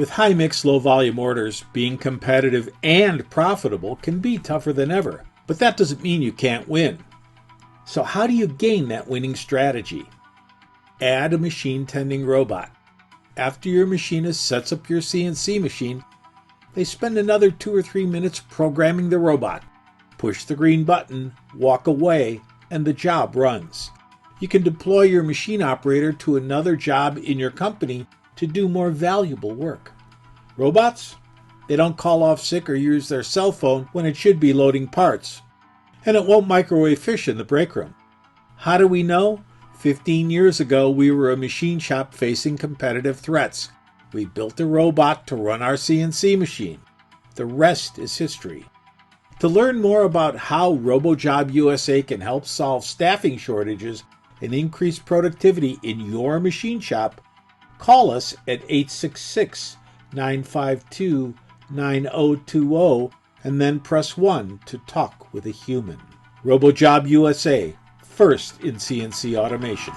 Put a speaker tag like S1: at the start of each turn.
S1: With high-mix, low-volume orders, being competitive and profitable can be tougher than ever, but that doesn't mean you can't win. So how do you gain that winning strategy? Add a machine-tending robot. After your machinist sets up your CNC machine, they spend another 2 or 3 minutes programming the robot. Push the green button, walk away, and the job runs. You can deploy your machine operator to another job in your company to do more valuable work. Robots? They don't call off sick or use their cell phone when it should be loading parts. And it won't microwave fish in the break room. How do we know? 15 years ago, we were a machine shop facing competitive threats. We built a robot to run our CNC machine. The rest is history. To learn more about how RoboJob USA can help solve staffing shortages and increase productivity in your machine shop, call us at 866-952-9020 and then press 1 to talk with a human. RoboJob USA, first in CNC automation.